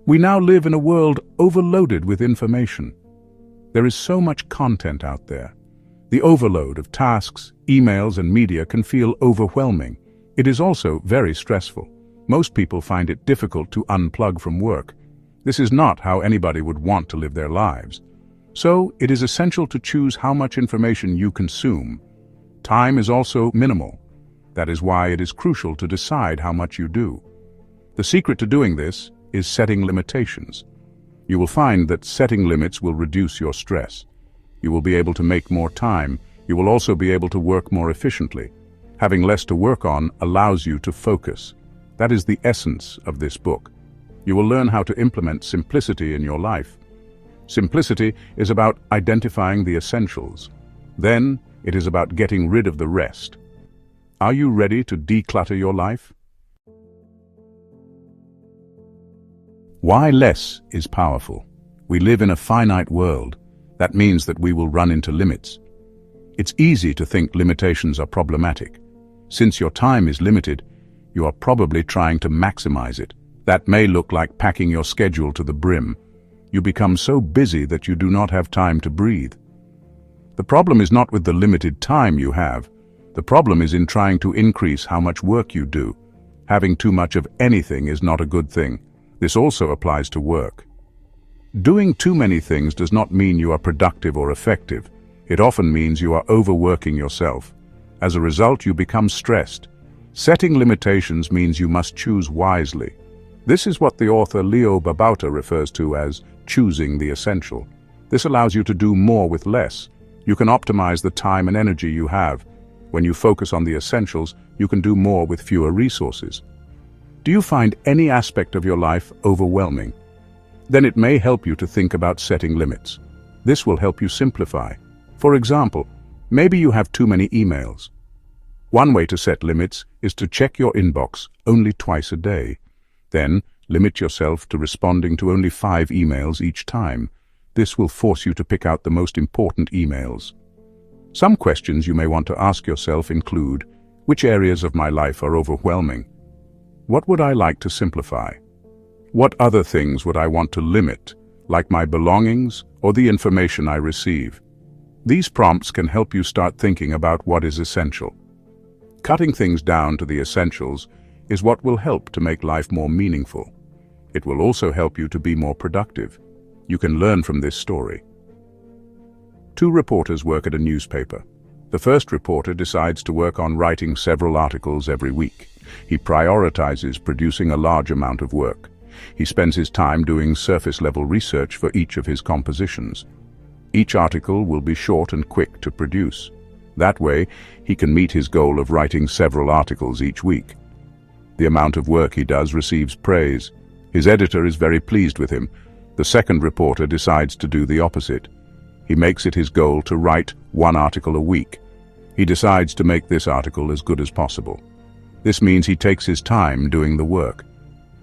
We now live in a world overloaded with information. There is so much content out there. The overload of tasks, emails, and media can feel overwhelming. It is also very stressful. Most people find it difficult to unplug from work. This is not how anybody would want to live their lives. So, it is essential to choose how much information you consume. Time is also minimal. That is why it is crucial to decide how much you do. The secret to doing this is setting limitations. You will find that setting limits will reduce your stress. You will be able to make more time. You will also be able to work more efficiently. Having less to work on allows you to focus. That is the essence of this book. You will learn how to implement simplicity in your life. Simplicity is about identifying the essentials. Then, it is about getting rid of the rest. Are you ready to declutter your life? Why less is powerful. We live in a finite world. That means that we will run into limits. It's easy to think limitations are problematic. Since your time is limited, you are probably trying to maximize it. That may look like packing your schedule to the brim. You become so busy that you do not have time to breathe. The problem is not with the limited time you have. The problem is in trying to increase how much work you do. Having too much of anything is not a good thing. This also applies to work. Doing too many things does not mean you are productive or effective. It often means you are overworking yourself. As a result, you become stressed. Setting limitations means you must choose wisely. This is what the author Leo Babauta refers to as choosing the essential. This allows you to do more with less. You can optimize the time and energy you have. When you focus on the essentials, you can do more with fewer resources. Do you find any aspect of your life overwhelming? Then it may help you to think about setting limits. This will help you simplify. For example, maybe you have too many emails. One way to set limits is to check your inbox only twice a day. Then, limit yourself to responding to only 5 emails each time. This will force you to pick out the most important emails. Some questions you may want to ask yourself include, which areas of my life are overwhelming? What would I like to simplify? What other things would I want to limit, like my belongings or the information I receive? These prompts can help you start thinking about what is essential. Cutting things down to the essentials is what will help to make life more meaningful. It will also help you to be more productive. You can learn from this story. 2 reporters work at a newspaper. The first reporter decides to work on writing several articles every week. He prioritizes producing a large amount of work. He spends his time doing surface-level research for each of his compositions. Each article will be short and quick to produce. That way, he can meet his goal of writing several articles each week. The amount of work he does receives praise. His editor is very pleased with him. The second reporter decides to do the opposite. He makes it his goal to write 1 article a week. He decides to make this article as good as possible. This means he takes his time doing the work.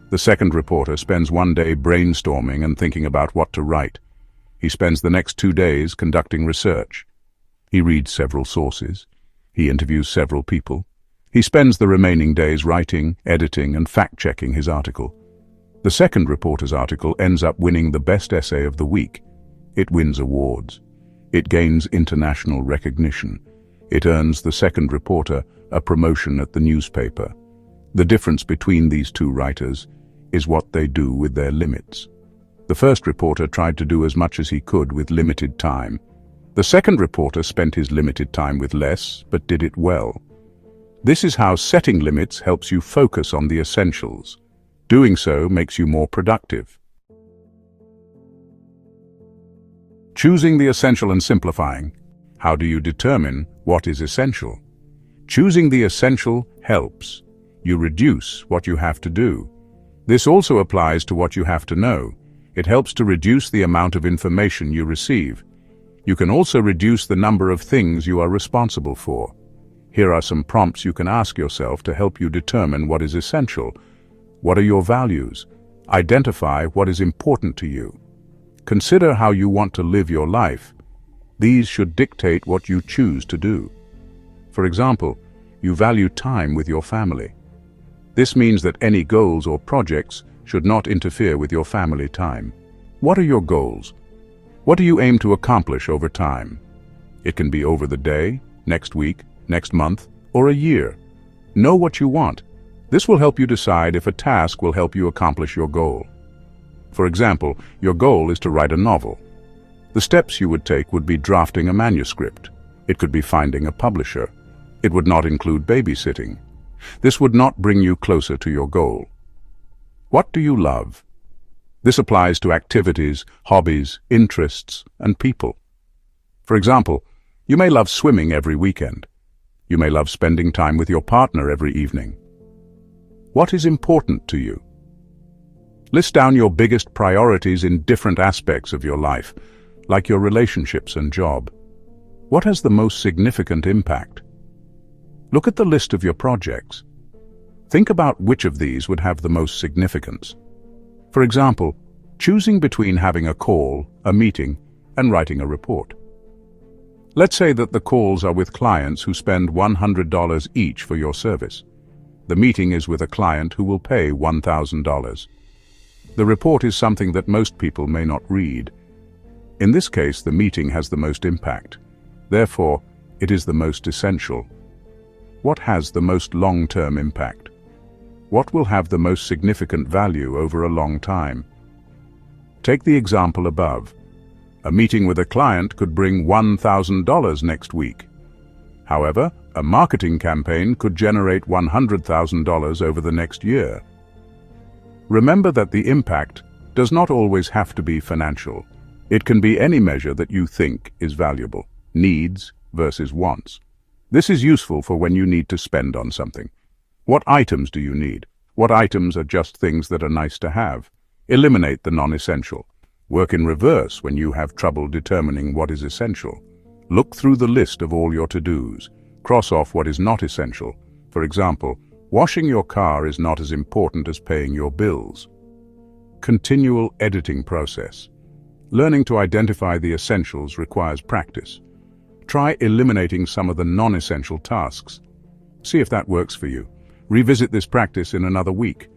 The second reporter spends one day brainstorming and thinking about what to write. He spends the next 2 days conducting research. He reads several sources. He interviews several people. He spends the remaining days writing, editing, and fact-checking his article. The second reporter's article ends up winning the best essay of the week. It wins awards. It gains international recognition. It earns the second reporter a promotion at the newspaper. The difference between these 2 writers is what they do with their limits. The first reporter tried to do as much as he could with limited time. The second reporter spent his limited time with less, but did it well. This is how setting limits helps you focus on the essentials. Doing so makes you more productive. Choosing the essential and simplifying. How do you determine what is essential? Choosing the essential helps. You reduce what you have to do. This also applies to what you have to know. It helps to reduce the amount of information you receive. You can also reduce the number of things you are responsible for. Here are some prompts you can ask yourself to help you determine what is essential. What are your values? Identify what is important to you. Consider how you want to live your life. These should dictate what you choose to do. For example, you value time with your family. This means that any goals or projects should not interfere with your family time. What are your goals? What do you aim to accomplish over time? It can be over the day, next week, next month, or a year. Know what you want. This will help you decide if a task will help you accomplish your goal. For example, your goal is to write a novel. The steps you would take would be drafting a manuscript. It could be finding a publisher. It would not include babysitting. This would not bring you closer to your goal. What do you love? This applies to activities, hobbies, interests, and people. For example, you may love swimming every weekend. You may love spending time with your partner every evening. What is important to you? List down your biggest priorities in different aspects of your life, like your relationships and job. What has the most significant impact? Look at the list of your projects. Think about which of these would have the most significance. For example, choosing between having a call, a meeting, and writing a report. Let's say that the calls are with clients who spend $100 each for your service. The meeting is with a client who will pay $1,000. The report is something that most people may not read. In this case, the meeting has the most impact. Therefore, it is the most essential. What has the most long-term impact? What will have the most significant value over a long time? Take the example above. A meeting with a client could bring $1,000 next week. However, a marketing campaign could generate $100,000 over the next year. Remember that the impact does not always have to be financial. It can be any measure that you think is valuable. Needs versus wants. This is useful for when you need to spend on something. What items do you need? What items are just things that are nice to have? Eliminate the non-essential. Work in reverse when you have trouble determining what is essential. Look through the list of all your to-dos. Cross off what is not essential. For example, washing your car is not as important as paying your bills. Continual editing process. Learning to identify the essentials requires practice. Try eliminating some of the non-essential tasks. See if that works for you. Revisit this practice in another week.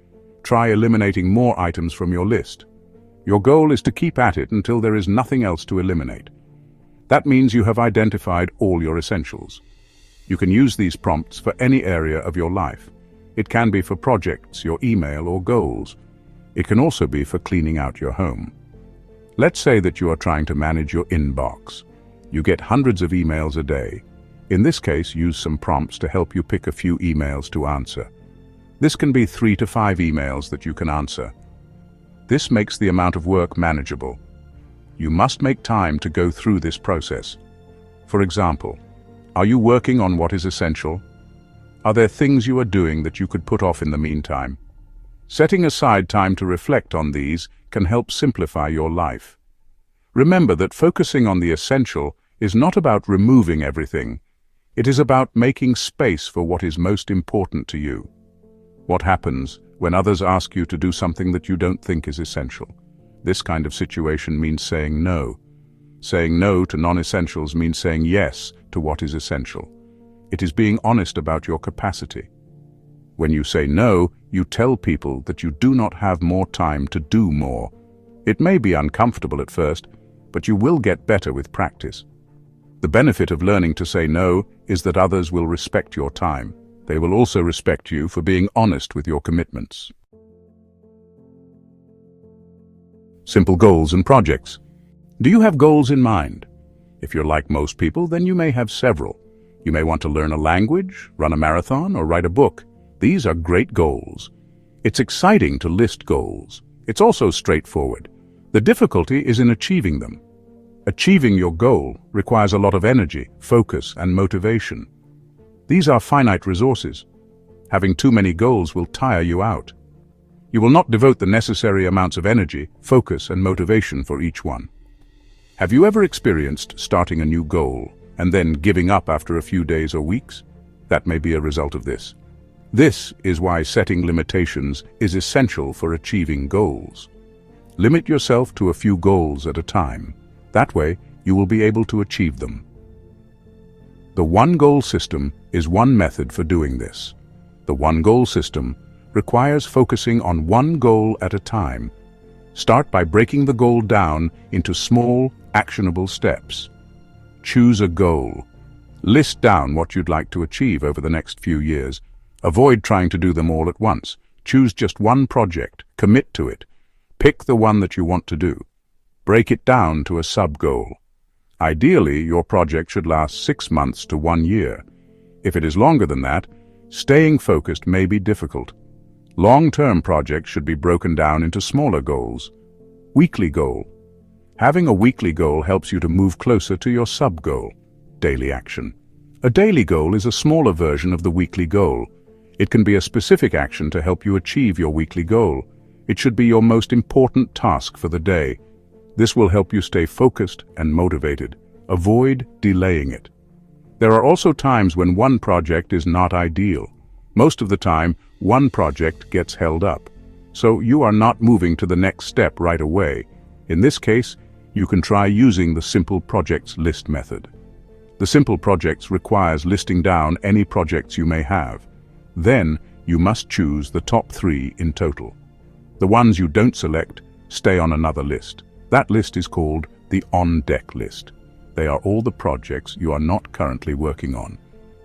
Try eliminating more items from your list. Your goal is to keep at it until there is nothing else to eliminate. That means you have identified all your essentials. You can use these prompts for any area of your life. It can be for projects, your email, or goals. It can also be for cleaning out your home. Let's say that you are trying to manage your inbox. You get hundreds of emails a day. In this case, use some prompts to help you pick a few emails to answer. This can be 3 to 5 emails that you can answer. This makes the amount of work manageable. You must make time to go through this process. For example, are you working on what is essential? Are there things you are doing that you could put off in the meantime? Setting aside time to reflect on these can help simplify your life. Remember that focusing on the essential is not about removing everything. It is about making space for what is most important to you. What happens when others ask you to do something that you don't think is essential? This kind of situation means saying no. Saying no to non-essentials means saying yes to what is essential. It is being honest about your capacity. When you say no, you tell people that you do not have more time to do more. It may be uncomfortable at first, but you will get better with practice. The benefit of learning to say no is that others will respect your time. They will also respect you for being honest with your commitments. Simple goals and projects. Do you have goals in mind? If you're like most people, then you may have several. You may want to learn a language, run a marathon, or write a book. These are great goals. It's exciting to list goals. It's also straightforward. The difficulty is in achieving them. Achieving your goal requires a lot of energy, focus, and motivation. These are finite resources. Having too many goals will tire you out. You will not devote the necessary amounts of energy, focus, and motivation for each one. Have you ever experienced starting a new goal and then giving up after a few days or weeks? That may be a result of this. This is why setting limitations is essential for achieving goals. Limit yourself to a few goals at a time. That way, you will be able to achieve them. The one-goal system is one method for doing this. The one-goal system requires focusing on one goal at a time. Start by breaking the goal down into small, actionable steps. Choose a goal. List down what you'd like to achieve over the next few years. Avoid trying to do them all at once. Choose just one project. Commit to it. Pick the one that you want to do. Break it down to a sub-goal. Ideally, your project should last 6 months to 1 year. If it is longer than that, staying focused may be difficult. Long-term projects should be broken down into smaller goals. Weekly goal. Having a weekly goal helps you to move closer to your sub-goal. Daily action. A daily goal is a smaller version of the weekly goal. It can be a specific action to help you achieve your weekly goal. It should be your most important task for the day. This will help you stay focused and motivated. Avoid delaying it. There are also times when one project is not ideal. Most of the time, one project gets held up. So you are not moving to the next step right away. In this case, you can try using the Simple Projects List method. The Simple Projects requires listing down any projects you may have. Then, you must choose the top 3 in total. The ones you don't select stay on another list. That list is called the on-deck list. They are all the projects you are not currently working on.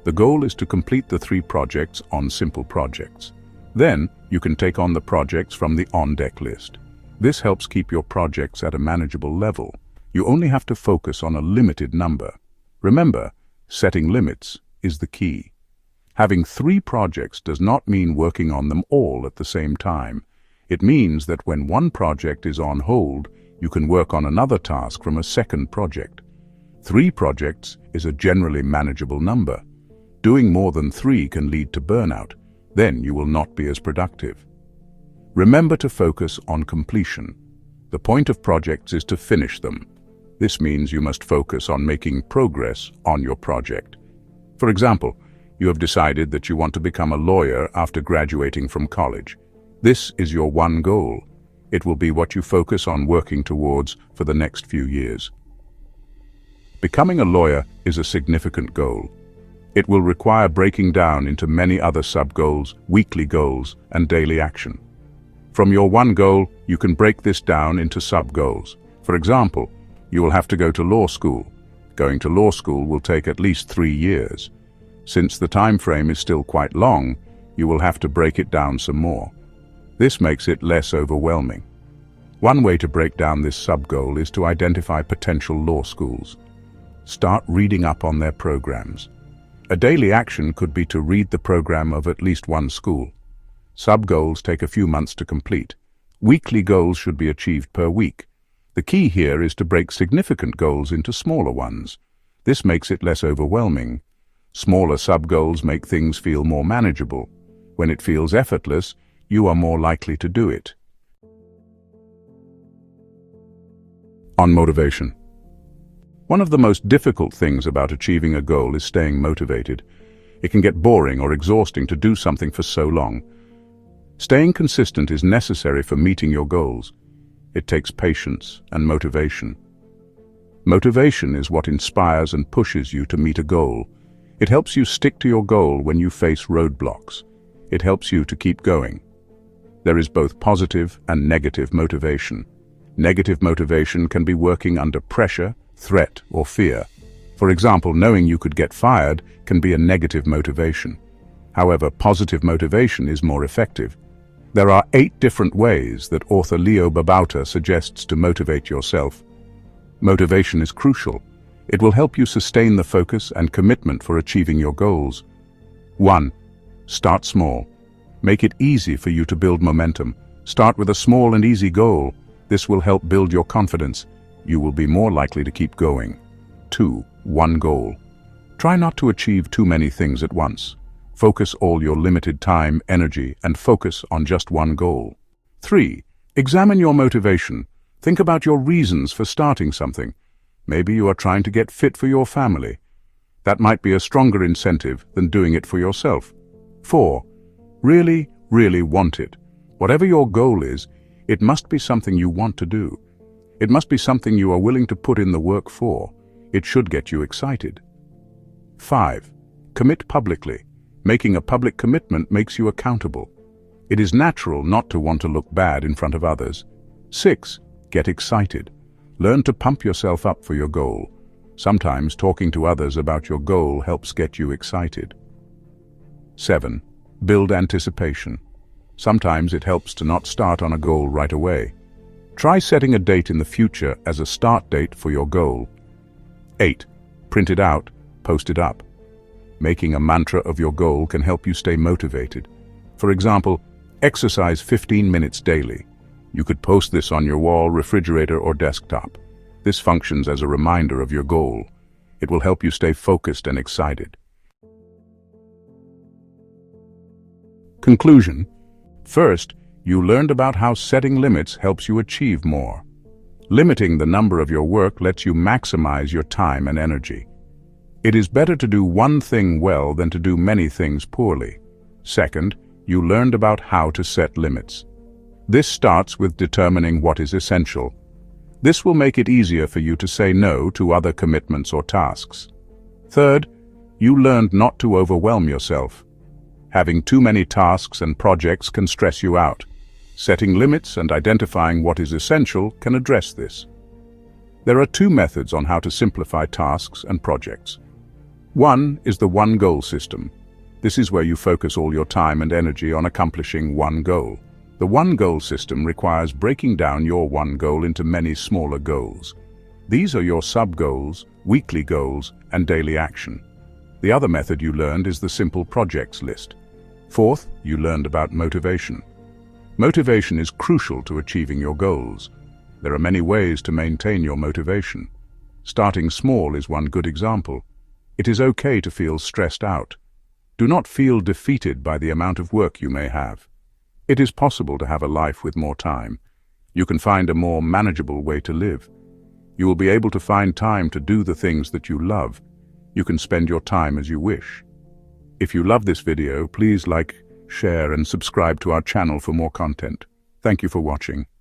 The goal is to complete the 3 projects on Simple Projects. Then, you can take on the projects from the on-deck list. This helps keep your projects at a manageable level. You only have to focus on a limited number. Remember, setting limits is the key. Having 3 projects does not mean working on them all at the same time. It means that when one project is on hold, you can work on another task from a second project. 3 projects is a generally manageable number. Doing more than 3 can lead to burnout. Then you will not be as productive. Remember to focus on completion. The point of projects is to finish them. This means you must focus on making progress on your project. For example, you have decided that you want to become a lawyer after graduating from college. This is your one goal. It will be what you focus on working towards for the next few years. Becoming a lawyer is a significant goal. It will require breaking down into many other sub-goals, weekly goals, and daily action. From your one goal, you can break this down into sub-goals. For example, you will have to go to law school. Going to law school will take at least 3 years. Since the time frame is still quite long, you will have to break it down some more. This makes it less overwhelming. One way to break down this sub-goal is to identify potential law schools. Start reading up on their programs. A daily action could be to read the program of at least one school. Sub-goals take a few months to complete. Weekly goals should be achieved per week. The key here is to break significant goals into smaller ones. This makes it less overwhelming. Smaller sub-goals make things feel more manageable. When it feels effortless, you are more likely to do it. On motivation. One of the most difficult things about achieving a goal is staying motivated. It can get boring or exhausting to do something for so long. Staying consistent is necessary for meeting your goals. It takes patience and motivation. Motivation is what inspires and pushes you to meet a goal. It helps you stick to your goal when you face roadblocks. It helps you to keep going. There is both positive and negative motivation. Negative motivation can be working under pressure, threat, or fear. For example, knowing you could get fired can be a negative motivation. However, positive motivation is more effective. There are 8 different ways that author Leo Babauta suggests to motivate yourself. Motivation is crucial. It will help you sustain the focus and commitment for achieving your goals. 1. Start small. Make it easy for you to build momentum. Start with a small and easy goal. This will help build your confidence. You will be more likely to keep going. 2. One goal. Try not to achieve too many things at once. Focus all your limited time, energy, and focus on just one goal. 3. Examine your motivation. Think about your reasons for starting something. Maybe you are trying to get fit for your family. That might be a stronger incentive than doing it for yourself. 4. Really, really want it. Whatever your goal is, it must be something you want to do. It must be something you are willing to put in the work for. It should get you excited. 5. Commit publicly. Making a public commitment makes you accountable. It is natural not to want to look bad in front of others. 6. Get excited. Learn to pump yourself up for your goal. Sometimes talking to others about your goal helps get you excited. 7. Build anticipation. Sometimes it helps to not start on a goal right away. Try setting a date in the future as a start date for your goal. 8. Print it out, post it up. Making a mantra of your goal can help you stay motivated. For example, exercise 15 minutes daily. You could post this on your wall, refrigerator, or desktop. This functions as a reminder of your goal. It will help you stay focused and excited. Conclusion. First, you learned about how setting limits helps you achieve more. Limiting the number of your work lets you maximize your time and energy. It is better to do one thing well than to do many things poorly. Second, you learned about how to set limits. This starts with determining what is essential. This will make it easier for you to say no to other commitments or tasks. Third, you learned not to overwhelm yourself. Having too many tasks and projects can stress you out. Setting limits and identifying what is essential can address this. There are 2 methods on how to simplify tasks and projects. One is the one goal system. This is where you focus all your time and energy on accomplishing one goal. The one goal system requires breaking down your one goal into many smaller goals. These are your sub-goals, weekly goals, and daily action. The other method you learned is the simple projects list. Fourth, you learned about motivation. Motivation is crucial to achieving your goals. There are many ways to maintain your motivation. Starting small is one good example. It is okay to feel stressed out. Do not feel defeated by the amount of work you may have. It is possible to have a life with more time. You can find a more manageable way to live. You will be able to find time to do the things that you love. You can spend your time as you wish. If you love this video, please like, share, and subscribe to our channel for more content. Thank you for watching.